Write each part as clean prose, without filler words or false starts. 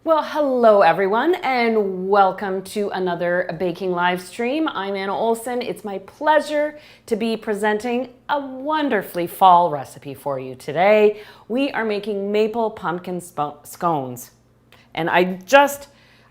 Well, hello everyone and welcome to another baking live stream. I'm Anna Olson. It's my pleasure to be presenting a wonderfully fall recipe for you today. We are making maple pumpkin scones. And I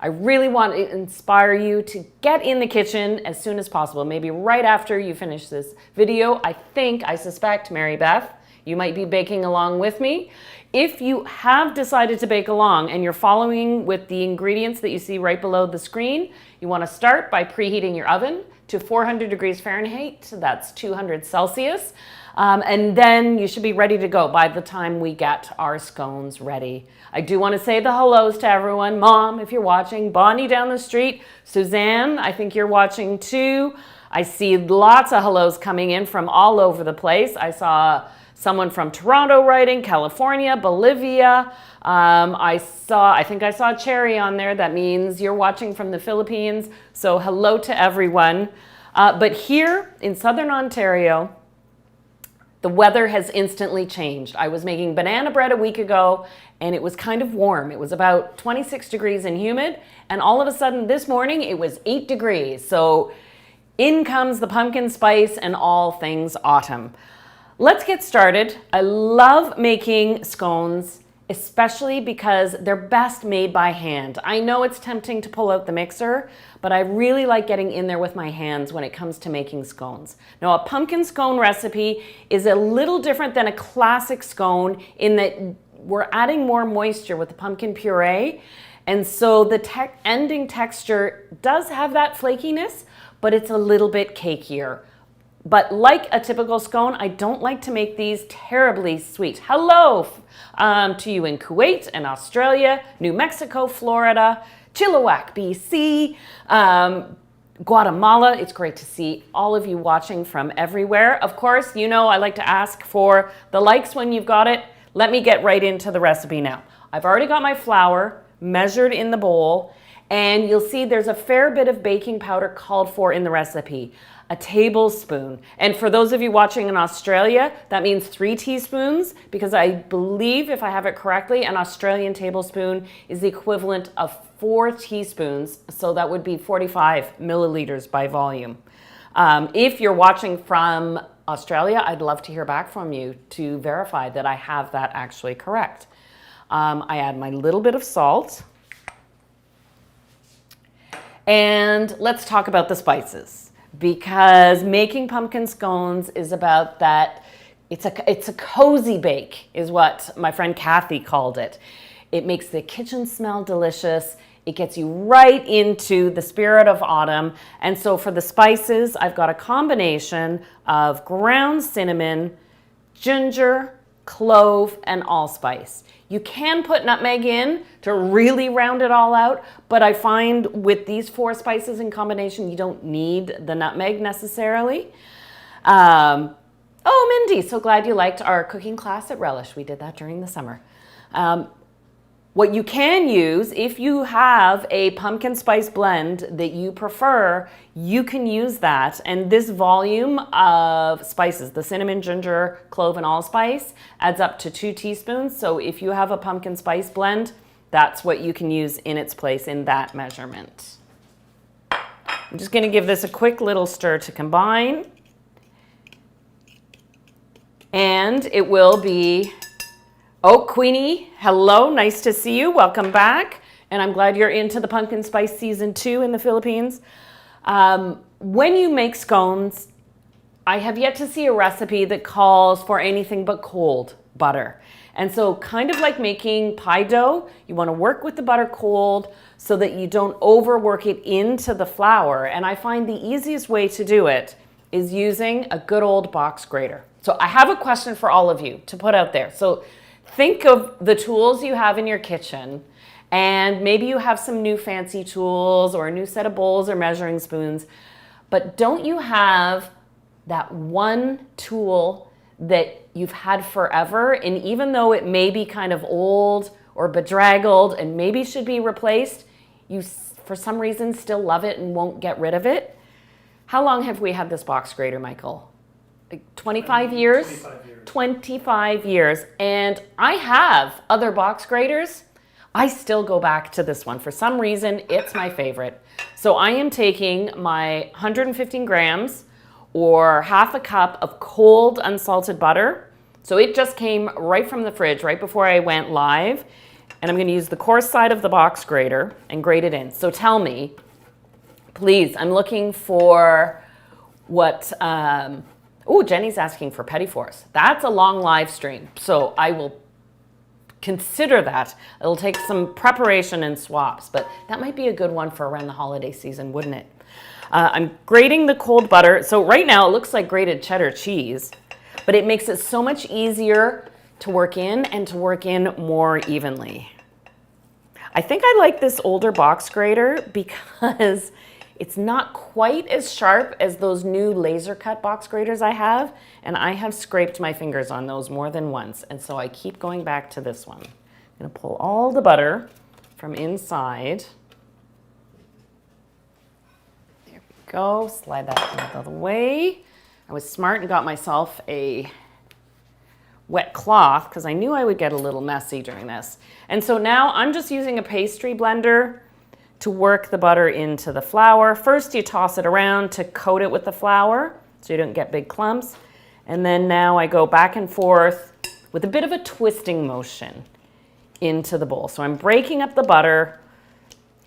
really want to inspire you to get in the kitchen as soon as possible. Maybe right after you finish this video. I suspect, Mary Beth, you might be baking along with me. If you have decided to bake along and you're following with the ingredients that you see right below the screen, you want to start by preheating your oven to 400 degrees Fahrenheit. That's 200 Celsius. And then you should be ready to go by the time we get our scones ready. I do want to say the hellos to everyone. Mom, if you're watching, Bonnie down the street, Suzanne, I think you're watching too. I see lots of hellos coming in from all over the place. I saw someone from Toronto writing, California, Bolivia. I think I saw Cherry on there. That means you're watching from the Philippines. So hello to everyone. But here in Southern Ontario, the weather has instantly changed. I was making banana bread a week ago and it was kind of warm. It was about 26 degrees and humid. And all of a sudden this morning it was 8 degrees. So in comes the pumpkin spice and all things autumn. Let's get started. I love making scones, especially because they're best made by hand. I know it's tempting to pull out the mixer, but I really like getting in there with my hands when it comes to making scones. Now, a pumpkin scone recipe is a little different than a classic scone in that we're adding more moisture with the pumpkin puree. And so the ending texture does have that flakiness, but it's a little bit cakier. But like a typical scone, I don't like to make these terribly sweet. Hello to you in Kuwait and Australia, New Mexico, Florida, Chilliwack, BC, Guatemala. It's great to see all of you watching from everywhere. Of course, you know I like to ask for the likes when you've got it. Let me get right into the recipe now. I've already got my flour measured in the bowl, and you'll see there's a fair bit of baking powder called for in the recipe. A tablespoon. And for those of you watching in Australia, that means 3 teaspoons, because I believe, if I have it correctly, an Australian tablespoon is the equivalent of 4 teaspoons. So that would be 45 milliliters by volume. If you're watching from Australia, I'd love to hear back from you to verify that I have that actually correct. I add my little bit of salt. And let's talk about the spices. Because making pumpkin scones is about that, it's a cozy bake is what my friend Kathy called it. It makes the kitchen smell delicious. It gets you right into the spirit of autumn. And so for the spices, I've got a combination of ground cinnamon, ginger, clove, and allspice. You can put nutmeg in to really round it all out, but I find with these 4 spices in combination, you don't need the nutmeg necessarily. Oh, Mindy, so glad you liked our cooking class at Relish. We did that during the summer. What you can use, if you have a pumpkin spice blend that you prefer, you can use that. And this volume of spices, the cinnamon, ginger, clove, and allspice, adds up to 2 teaspoons. So if you have a pumpkin spice blend, that's what you can use in its place in that measurement. I'm just going to give this a quick little stir to combine. And it will be... Oh, Queenie, hello, nice to see you. Welcome back. And I'm glad you're into the pumpkin spice season 2 in the Philippines. When you make scones, I have yet to see a recipe that calls for anything but cold butter. And so kind of like making pie dough, you want to work with the butter cold so that you don't overwork it into the flour. And I find the easiest way to do it is using a good old box grater. So I have a question for all of you to put out there. So think of the tools you have in your kitchen, and maybe you have some new fancy tools or a new set of bowls or measuring spoons, but don't you have that one tool that you've had forever, and even though it may be kind of old or bedraggled and maybe should be replaced, you for some reason still love it and won't get rid of it? How long have we had this box grater, Michael? Like 25 years? 25 years. 25 years. And I have other box graters. I still go back to this one. For some reason, it's my favorite. So I am taking my 115 grams or half a cup of cold unsalted butter. So it just came right from the fridge right before I went live. And I'm going to use the coarse side of the box grater and grate it in. So tell me, please, I'm looking for what, oh, Jenny's asking for petit fours. That's a long live stream. So I will consider that. It'll take some preparation and swaps, but that might be a good one for around the holiday season, wouldn't it? I'm grating the cold butter. So right now it looks like grated cheddar cheese, but it makes it so much easier to work in and to work in more evenly. I think I like this older box grater because it's not quite as sharp as those new laser cut box graters I have, and I have scraped my fingers on those more than once, and so I keep going back to this one. I'm gonna pull all the butter from inside. There we go, slide that out of the way. I was smart and got myself a wet cloth because I knew I would get a little messy during this. And so now I'm just using a pastry blender to work the butter into the flour. First you toss it around to coat it with the flour so you don't get big clumps. And then now I go back and forth with a bit of a twisting motion into the bowl. So I'm breaking up the butter.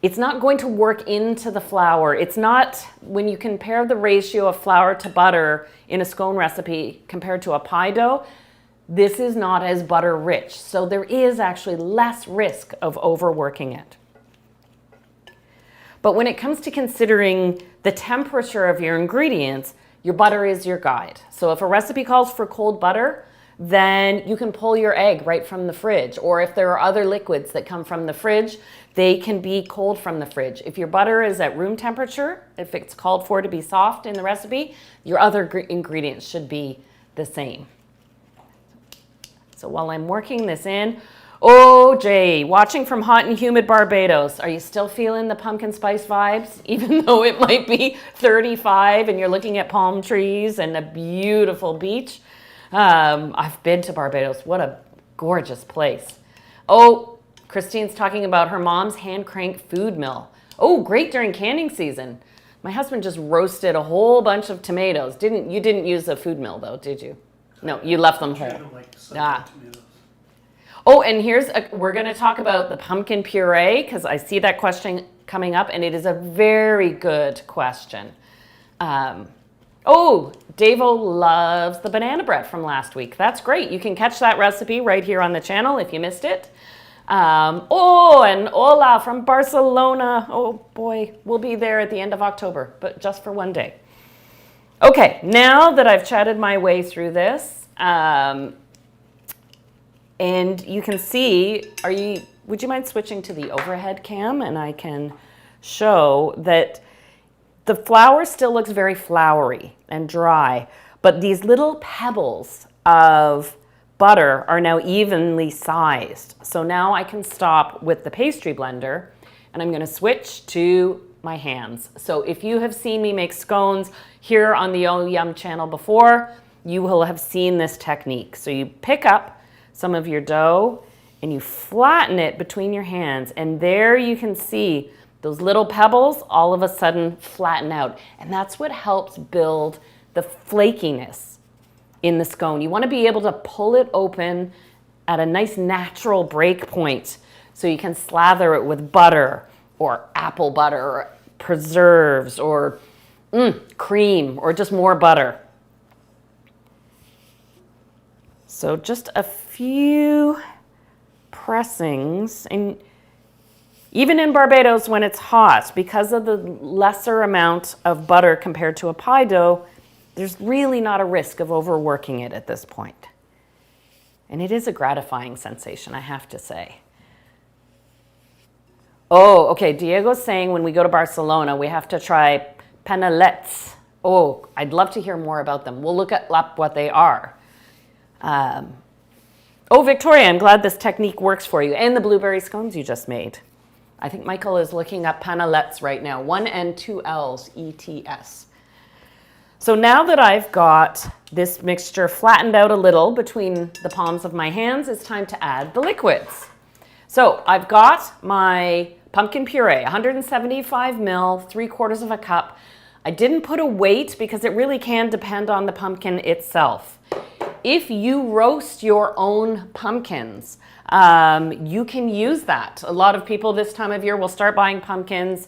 It's not going to work into the flour. It's not, when you compare the ratio of flour to butter in a scone recipe compared to a pie dough, this is not as butter rich. So there is actually less risk of overworking it. But when it comes to considering the temperature of your ingredients, your butter is your guide. So if a recipe calls for cold butter, then you can pull your egg right from the fridge. Or if there are other liquids that come from the fridge, they can be cold from the fridge. If your butter is at room temperature, if it's called for to be soft in the recipe, your other ingredients should be the same. So while I'm working this in, oh, Jay, watching from hot and humid Barbados, are you still feeling the pumpkin spice vibes? Even though it might be 35 and you're looking at palm trees and a beautiful beach. I've been to Barbados. What a gorgeous place. Oh, Christine's talking about her mom's hand-cranked food mill. Oh, great during canning season. My husband just roasted a whole bunch of tomatoes. You didn't use a food mill though, did you? No, you left them whole. Oh, and we're going to talk about the pumpkin puree because I see that question coming up and it is a very good question. Oh, Davo loves the banana bread from last week. That's great. You can catch that recipe right here on the channel if you missed it. Oh, and Ola from Barcelona. Oh boy, we'll be there at the end of October, but just for one day. Okay, now that I've chatted my way through this, and you can see, would you mind switching to the overhead cam and I can show that the flour still looks very floury and dry, but these little pebbles of butter are now evenly sized. So now I can stop with the pastry blender and I'm gonna switch to my hands. So if you have seen me make scones here on the Oh Yum channel before, you will have seen this technique. So you pick up some of your dough and you flatten it between your hands, and there you can see those little pebbles all of a sudden flatten out, and that's what helps build the flakiness in the scone. You want to be able to pull it open at a nice natural break point so you can slather it with butter or apple butter or preserves or cream or just more butter. So just a few pressings, and even in Barbados when it's hot, because of the lesser amount of butter compared to a pie dough, there's really not a risk of overworking it at this point. And it is a gratifying sensation, I have to say. Oh, okay, Diego's saying when we go to Barcelona, we have to try panelets. Oh, I'd love to hear more about them. We'll look up what they are. Oh, Victoria, I'm glad this technique works for you. And the blueberry scones you just made. I think Michael is looking up panelets right now. 1 and 2 L's, E-T-S. So now that I've got this mixture flattened out a little between the palms of my hands, it's time to add the liquids. So I've got my pumpkin puree, 175 mil, 3/4 of a cup. I didn't put a weight because it really can depend on the pumpkin itself. If you roast your own pumpkins, you can use that. A lot of people this time of year will start buying pumpkins.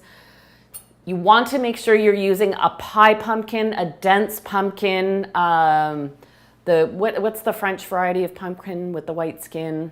You want to make sure you're using a pie pumpkin, a dense pumpkin. What's the French variety of pumpkin with the white skin?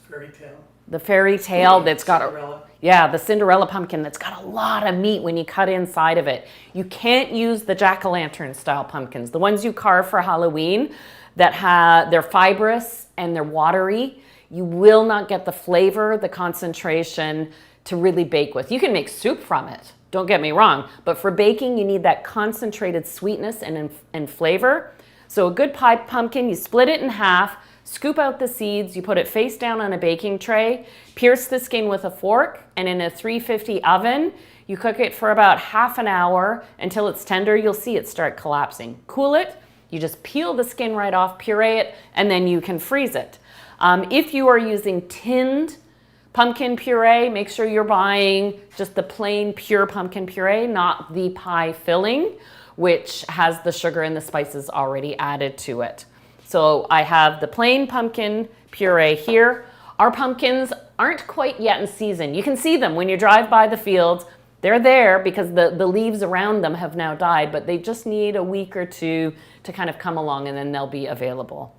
Fairy tale. The fairy tale that's got Cinderella. the Cinderella pumpkin that's got a lot of meat when you cut inside of it. You can't use the jack-o'-lantern style pumpkins, the ones you carve for Halloween that they're fibrous and they're watery. You will not get the flavor, the concentration to really bake with. You can make soup from it, don't get me wrong, but for baking you need that concentrated sweetness and flavor. So a good pie pumpkin, you split it in half, scoop out the seeds, you put it face down on a baking tray, pierce the skin with a fork, and in a 350 oven, you cook it for about half an hour until it's tender. You'll see it start collapsing. Cool it, you just peel the skin right off, puree it, and then you can freeze it. If you are using tinned pumpkin puree, make sure you're buying just the plain pure pumpkin puree, not the pie filling, which has the sugar and the spices already added to it. So I have the plain pumpkin puree here. Our pumpkins aren't quite yet in season. You can see them when you drive by the fields. They're there because the leaves around them have now died, but they just need a week or two to kind of come along and then they'll be available.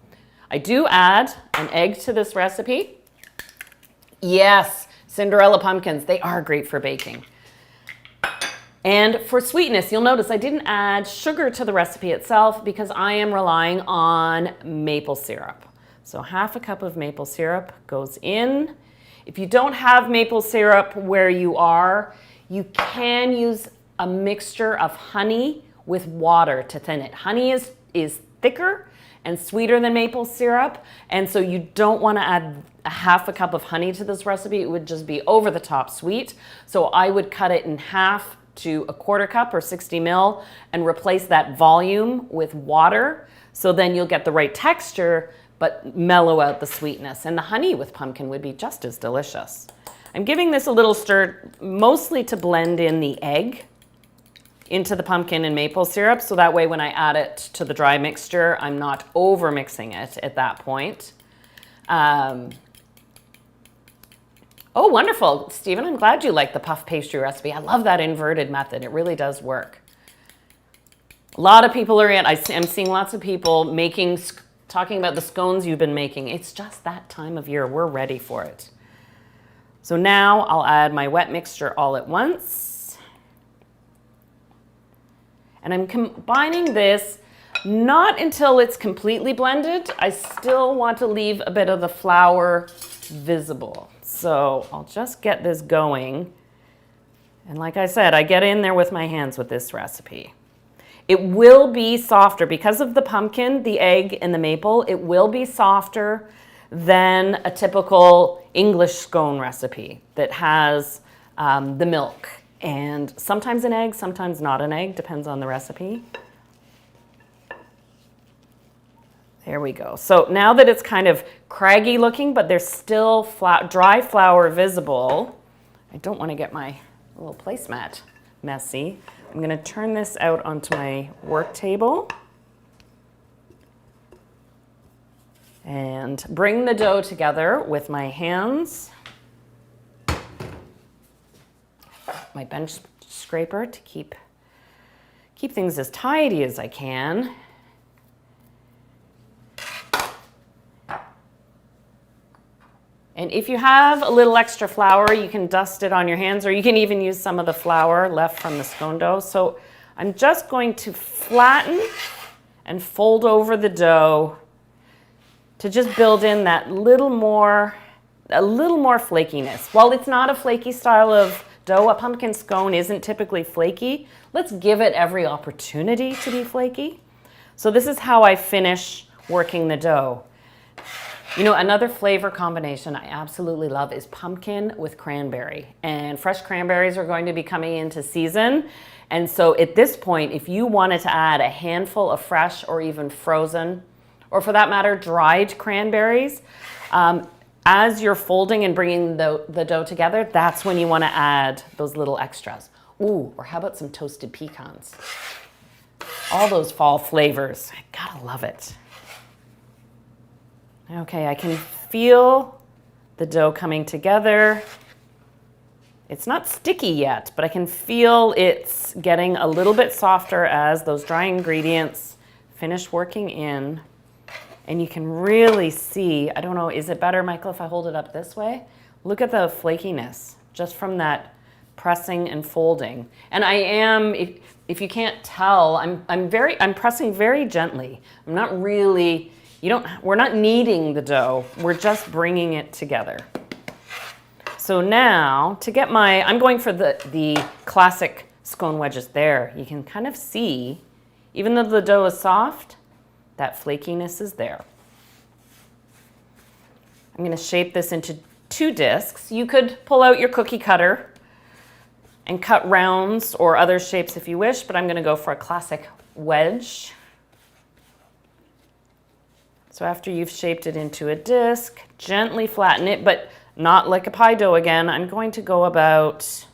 I do add an egg to this recipe. Yes, Cinderella pumpkins, they are great for baking. And for sweetness, you'll notice I didn't add sugar to the recipe itself because I am relying on maple syrup. So half a cup of maple syrup goes in. If you don't have maple syrup where you are, you can use a mixture of honey with water to thin it. Honey is thicker and sweeter than maple syrup, and so you don't want to add a half a cup of honey to this recipe. It would just be over the top sweet. So I would cut it in half to a 1/4 cup or 60 ml and replace that volume with water. So then you'll get the right texture, but mellow out the sweetness. And the honey with pumpkin would be just as delicious. I'm giving this a little stir, mostly to blend in the egg into the pumpkin and maple syrup. So that way when I add it to the dry mixture, I'm not over mixing it at that point. Oh, wonderful. Stephen, I'm glad you like the puff pastry recipe. I love that inverted method. It really does work. A lot of people are I'm seeing lots of people talking about the scones you've been making. It's just that time of year. We're ready for it. So now I'll add my wet mixture all at once. And I'm combining this not until it's completely blended. I still want to leave a bit of the flour visible. So I'll just get this going. And like I said, I get in there with my hands with this recipe. It will be softer because of the pumpkin, the egg, and the maple. It will be softer than a typical English scone recipe that has the milk and sometimes an egg, sometimes not an egg, depends on the recipe. There we go. So now that it's kind of craggy looking, but there's still dry flour visible, I don't want to get my little placemat messy. I'm going to turn this out onto my work table and bring the dough together with my hands, my bench scraper to keep things as tidy as I can. And if you have a little extra flour, you can dust it on your hands, or you can even use some of the flour left from the scone dough. So I'm just going to flatten and fold over the dough to just build in that a little more flakiness. While it's not a flaky style of dough, a pumpkin scone isn't typically flaky. Let's give it every opportunity to be flaky. So this is how I finish working the dough. You know, another flavor combination I absolutely love is pumpkin with cranberry. And fresh cranberries are going to be coming into season. And so at this point, if you wanted to add a handful of fresh or even frozen, or for that matter, dried cranberries, as you're folding and bringing the dough together, that's when you want to add those little extras. Ooh, or how about some toasted pecans? All those fall flavors. I gotta love it. Okay, I can feel the dough coming together. It's not sticky yet, but I can feel it's getting a little bit softer as those dry ingredients finish working in. And you can really see, I don't know, is it better, Michael, if I hold it up this way? Look at the flakiness just from that pressing and folding. And I am, if you can't tell, I'm pressing very gently. I'm not really, we're not kneading the dough. We're just bringing it together. So now to get I'm going for the classic scone wedges there. You can kind of see, even though the dough is soft, that flakiness is there. I'm going to shape this into 2 discs. You could pull out your cookie cutter and cut rounds or other shapes if you wish, but I'm going to go for a classic wedge. So after you've shaped it into a disc, gently flatten it, but not like a pie dough again. I'm going to go about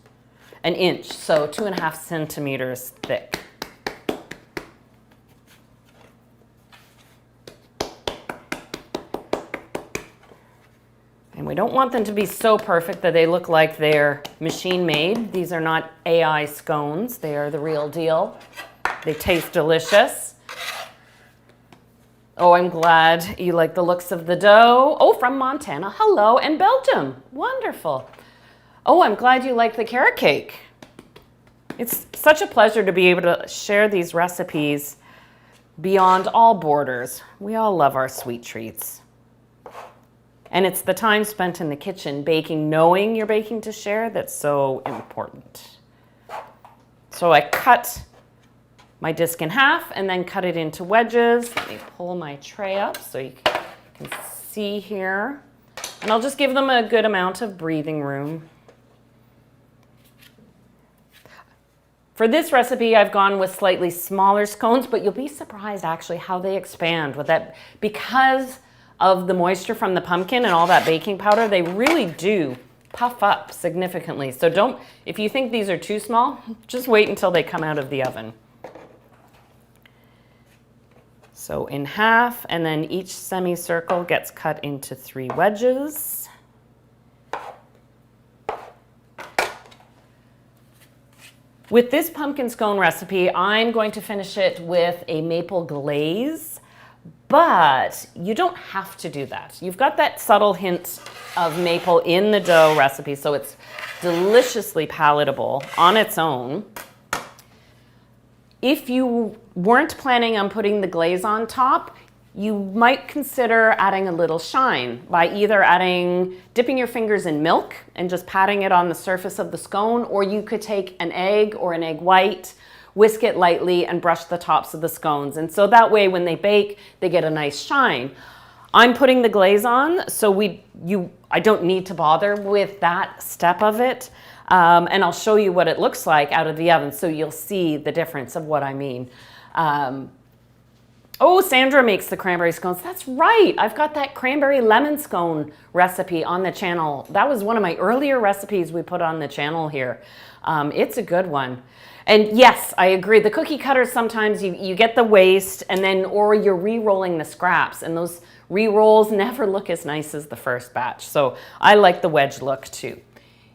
an inch, so 2.5 centimeters thick. And we don't want them to be so perfect that they look like they're machine made. These are not AI scones. They are the real deal. They taste delicious. Oh, I'm glad you like the looks of the dough. Oh, from Montana. Hello, and Belgium. Wonderful. Oh, I'm glad you like the carrot cake. It's such a pleasure to be able to share these recipes beyond all borders. We all love our sweet treats. And it's the time spent in the kitchen baking, knowing you're baking to share, that's so important. So I cut my disc in half and then cut it into wedges. Let me pull my tray up so you can see here. And I'll just give them a good amount of breathing room. For this recipe, I've gone with slightly smaller scones, but you'll be surprised actually how they expand with that. Because of the moisture from the pumpkin and all that baking powder, they really do puff up significantly. So if you think these are too small, just wait until they come out of the oven. So in half, and then each semicircle gets cut into 3 wedges. With this pumpkin scone recipe, I'm going to finish it with a maple glaze, but you don't have to do that. You've got that subtle hint of maple in the dough recipe, so it's deliciously palatable on its own. If you weren't planning on putting the glaze on top, you might consider adding a little shine by either dipping your fingers in milk and just patting it on the surface of the scone, or you could take an egg or an egg white, whisk it lightly and brush the tops of the scones. And so that way when they bake, they get a nice shine. I'm putting the glaze on, so I don't need to bother with that step of it. And I'll show you what it looks like out of the oven so you'll see the difference of what I mean. Oh, Sandra makes the cranberry scones. That's right. I've got that cranberry lemon scone recipe on the channel. That was one of my earlier recipes we put on the channel here. It's a good one. And yes, I agree. The cookie cutters, sometimes you get the waste or you're re-rolling the scraps, and those re-rolls never look as nice as the first batch. So I like the wedge look too.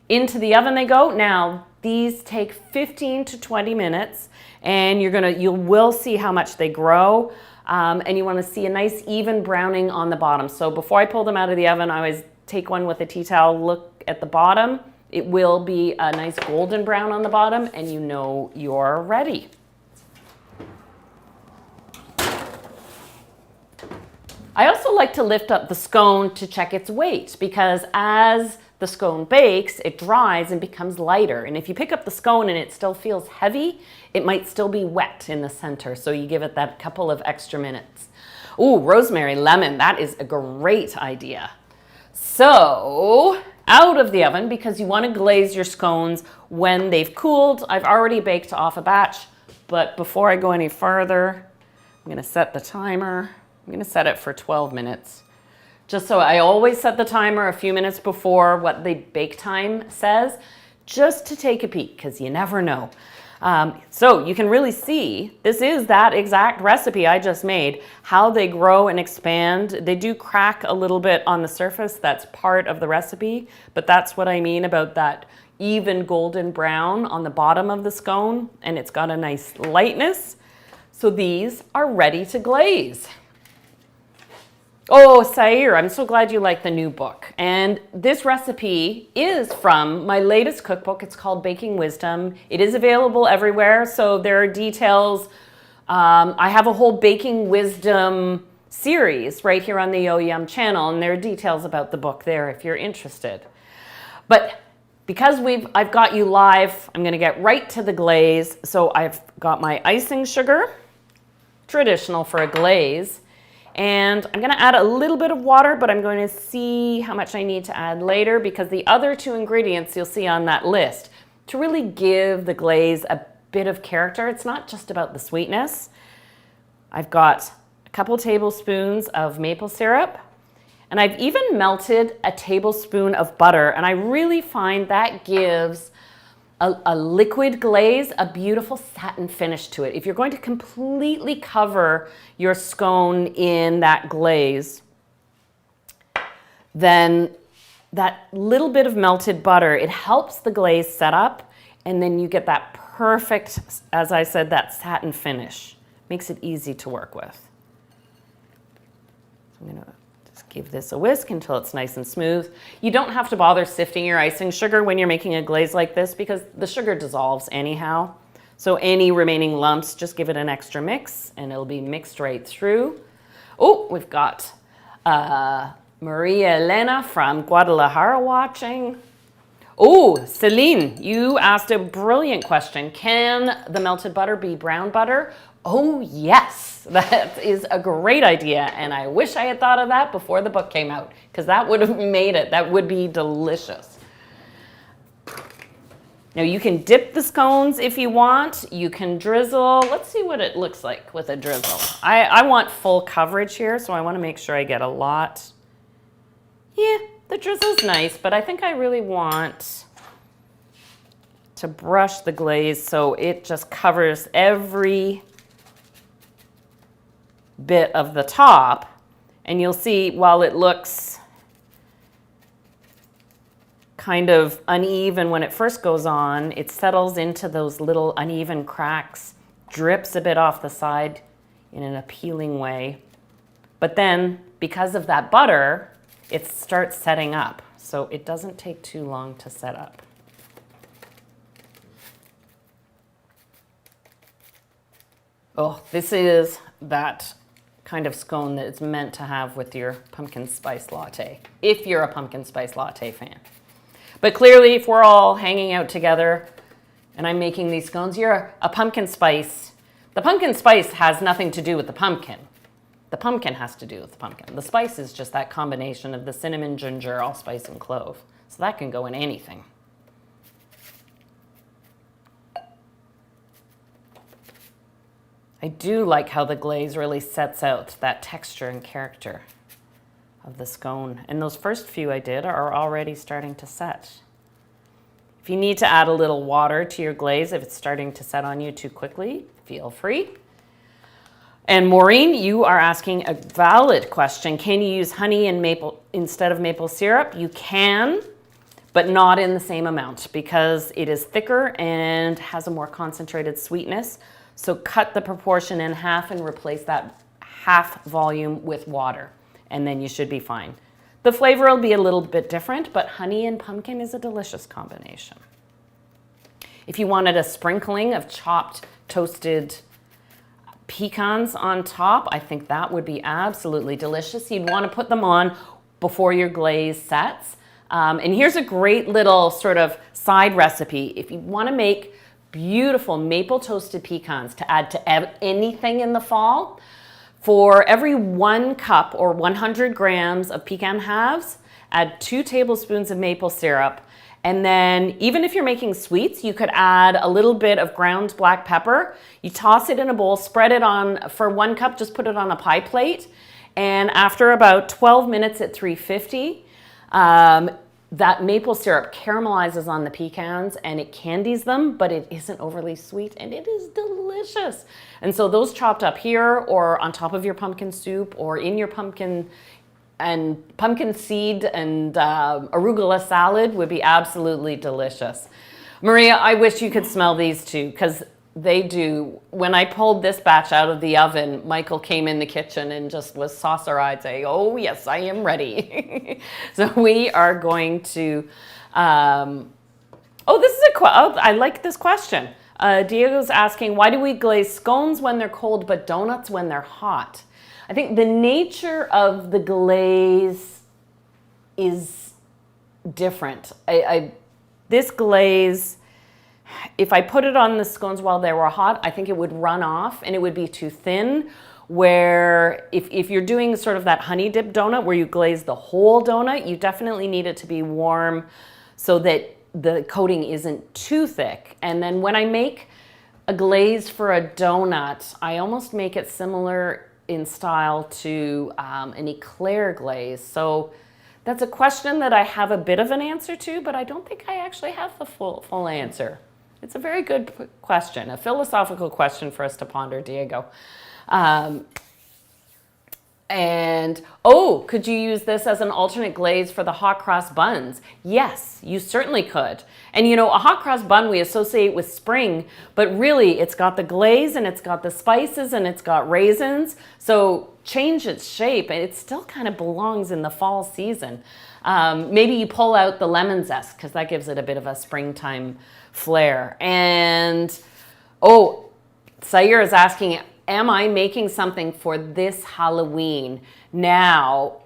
Into the oven they go. Now, these take 15 to 20 minutes, and you will see how much they grow. And you want to see a nice even browning on the bottom. So before I pull them out of the oven, I always take one with a tea towel, look at the bottom. It will be a nice golden brown on the bottom, and you know you're ready. I also like to lift up the scone to check its weight, because as the scone bakes, it dries and becomes lighter. And if you pick up the scone and it still feels heavy, it might still be wet in the center. So you give it that couple of extra minutes. Ooh, rosemary lemon, that is a great idea. So out of the oven, because you want to glaze your scones when they've cooled. I've already baked off a batch, but before I go any further, I'm going to set the timer. I'm going to set it for 12 minutes. Just so I always set the timer a few minutes before what the bake time says, just to take a peek, because you never know. So you can really see, this is that exact recipe I just made, how they grow and expand. They do crack a little bit on the surface. That's part of the recipe, but that's what I mean about that even golden brown on the bottom of the scone, and it's got a nice lightness. So these are ready to glaze. Oh, Sair, I'm so glad you like the new book. And this recipe is from my latest cookbook. It's called Baking Wisdom. It is available everywhere, so there are details. I have a whole Baking Wisdom series right here on the Yo Yum channel, and there are details about the book there if you're interested. But because I've got you live, I'm going to get right to the glaze. So I've got my icing sugar, traditional for a glaze. And I'm going to add a little bit of water, but I'm going to see how much I need to add later, because the other two ingredients you'll see on that list to really give the glaze a bit of character. It's not just about the sweetness. I've got a couple tablespoons of maple syrup, and I've even melted a tablespoon of butter, and I really find that gives a liquid glaze, a beautiful satin finish to it. If you're going to completely cover your scone in that glaze, then that little bit of melted butter, it helps the glaze set up, and then you get that perfect, as I said, that satin finish. Makes it easy to work with. So I'm gonna just give this a whisk until it's nice and smooth. You don't have to bother sifting your icing sugar when you're making a glaze like this, because the sugar dissolves anyhow. So any remaining lumps, just give it an extra mix and it'll be mixed right through. Oh, we've got Maria Elena from Guadalajara watching. Oh, Celine, you asked a brilliant question. Can the melted butter be brown butter? Oh, yes, that is a great idea. And I wish I had thought of that before the book came out, because that would have made it. That would be delicious. Now you can dip the scones if you want. You can drizzle. Let's see what it looks like with a drizzle. I want full coverage here, so I want to make sure I get a lot. Yeah, the drizzle's nice, but I think I really want to brush the glaze so it just covers every bit of the top. And you'll see, while it looks kind of uneven when it first goes on, it settles into those little uneven cracks, drips a bit off the side in an appealing way. But then, because of that butter, it starts setting up. So it doesn't take too long to set up. Oh, this is that kind of scone that it's meant to have with your pumpkin spice latte, if you're a pumpkin spice latte fan. But clearly, if we're all hanging out together and I'm making these scones, you're a pumpkin spice. The pumpkin spice has nothing to do with the pumpkin. The pumpkin has to do with the pumpkin. The spice is just that combination of the cinnamon, ginger, allspice, and clove. So that can go in anything. I do like how the glaze really sets out that texture and character of the scone. And those first few I did are already starting to set. If you need to add a little water to your glaze, if it's starting to set on you too quickly, feel free. And Maureen, you are asking a valid question. Can you use honey and maple instead of maple syrup? You can, but not in the same amount, because it is thicker and has a more concentrated sweetness. So cut the proportion in half and replace that half volume with water, and then you should be fine. The flavor will be a little bit different, but honey and pumpkin is a delicious combination. If you wanted a sprinkling of chopped toasted pecans on top, I think that would be absolutely delicious. You'd want to put them on before your glaze sets. And here's a great little sort of side recipe. If you want to make beautiful maple toasted pecans to add to anything in the fall, for every 1 cup or 100 grams of pecan halves, add 2 tablespoons of maple syrup. And then even if you're making sweets, you could add a little bit of ground black pepper. You toss it in a bowl, spread it on, for 1 cup, just put it on a pie plate And after about 12 minutes at 350, that maple syrup caramelizes on the pecans and it candies them, but it isn't overly sweet and it is delicious. And so those chopped up here or on top of your pumpkin soup or in your pumpkin seed and arugula salad would be absolutely delicious. Maria, I wish you could smell these too, because they do. When I pulled this batch out of the oven, Michael came in the kitchen and just was saucer-eyed saying, oh yes, I am ready. So we are going to, I like this question. Diego's asking, why do we glaze scones when they're cold but donuts when they're hot? I think the nature of the glaze is different. This glaze, if I put it on the scones while they were hot, I think it would run off and it would be too thin. Where if you're doing sort of that honey dip donut where you glaze the whole donut, you definitely need it to be warm so that the coating isn't too thick. And then when I make a glaze for a donut, I almost make it similar in style to an eclair glaze. So that's a question that I have a bit of an answer to, but I don't think I actually have the full answer. It's a very good question, a philosophical question for us to ponder, Diego. Could you use this as an alternate glaze for the hot cross buns? Yes, you certainly could. And you know, a hot cross bun we associate with spring, but really it's got the glaze and it's got the spices and it's got raisins. So change its shape and it still kind of belongs in the fall season. Maybe you pull out the lemon zest because that gives it a bit of a springtime flair. And Sayer is asking, am I making something for this Halloween? Now,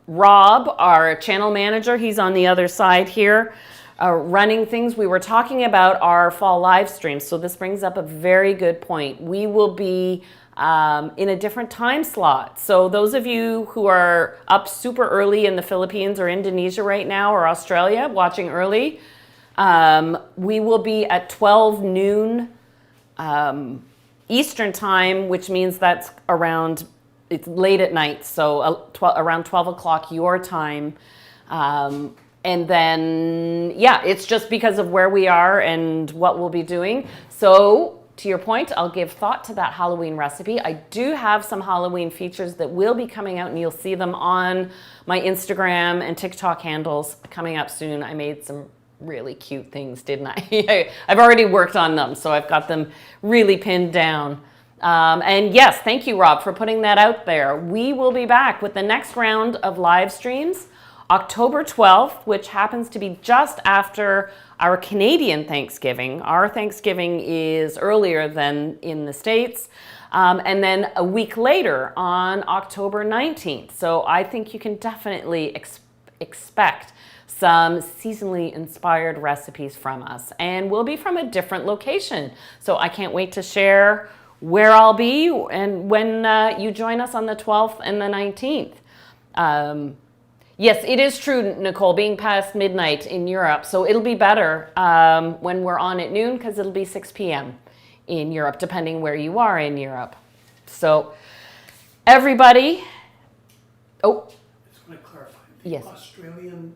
Rob, our channel manager, he's on the other side here, running things. We were talking about our fall live streams, so this brings up a very good point. We will be in a different time slot. So those of you who are up super early in the Philippines or Indonesia right now or Australia watching early, we will be at 12 noon Eastern time, which means that's it's late at night, so around 12 o'clock your time. And then, yeah, it's just because of where we are and what we'll be doing. So to your point, I'll give thought to that Halloween recipe. I do have some Halloween features that will be coming out and you'll see them on my Instagram and TikTok handles coming up soon. I made some really cute things, didn't I? I've already worked on them, so I've got them really pinned down. And yes, thank you, Rob, for putting that out there. We will be back with the next round of live streams, October 12th, which happens to be just after our Canadian Thanksgiving. Our Thanksgiving is earlier than in the States. And then a week later on October 19th. So I think you can definitely expect some seasonally inspired recipes from us, and we'll be from a different location. So I can't wait to share where I'll be and when you join us on the 12th and the 19th. Yes, it is true, Nicole, being past midnight in Europe. So it'll be better when we're on at noon because it'll be 6 p.m. in Europe, depending where you are in Europe. So everybody, I just want to clarify. Yes. Australian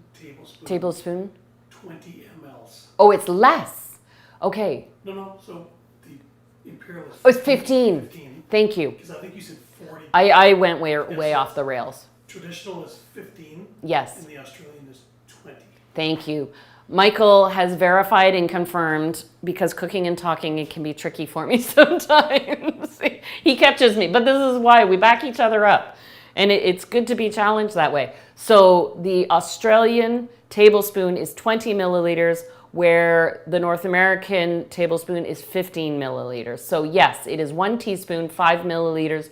tablespoon. 20 mLs. Oh, it's less. Okay. No, so the imperial is 15. It's 15. 15. Thank you. Because I think you said 40. I went way off the rails. Traditional is 15. Yes. And the Australian is 20. Thank you. Michael has verified and confirmed, because cooking and talking, it can be tricky for me sometimes. He catches me, but this is why we back each other up. And it's good to be challenged that way. So the Australian tablespoon is 20 milliliters, where the North American tablespoon is 15 milliliters. So yes, it is 1 teaspoon, 5 milliliters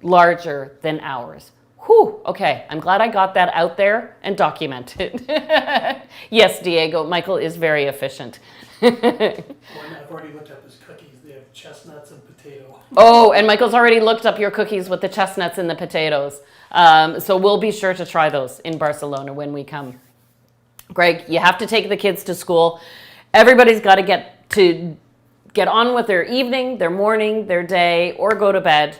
larger than ours. Whew, okay, I'm glad I got that out there and documented. Yes, Diego, Michael is very efficient. I've already looked up his cookies. They have chestnuts and potato. Oh, and Michael's already looked up your cookies with the chestnuts and the potatoes. So we'll be sure to try those in Barcelona when we come. Greg, you have to take the kids to school. Everybody's got to get on with their evening, their morning, their day, or go to bed.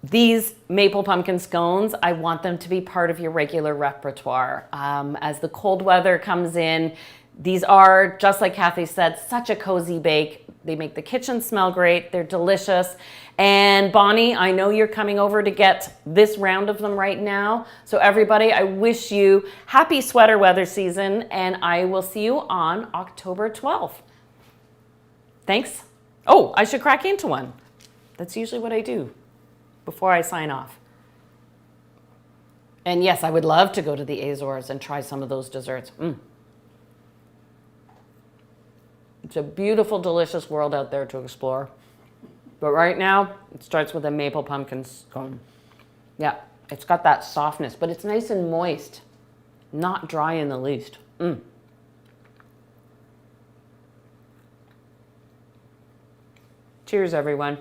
These maple pumpkin scones, I want them to be part of your regular repertoire. As the cold weather comes in, these are, just like Kathy said, such a cozy bake. They make the kitchen smell great. They're delicious. And Bonnie, I know you're coming over to get this round of them right now. So everybody, I wish you happy sweater weather season, and I will see you on October 12th. Thanks. Oh, I should crack into one. That's usually what I do before I sign off. And yes, I would love to go to the Azores and try some of those desserts. It's a beautiful, delicious world out there to explore. But right now, it starts with a maple pumpkin scone. Yeah, it's got that softness, but it's nice and moist, not dry in the least. Cheers, everyone.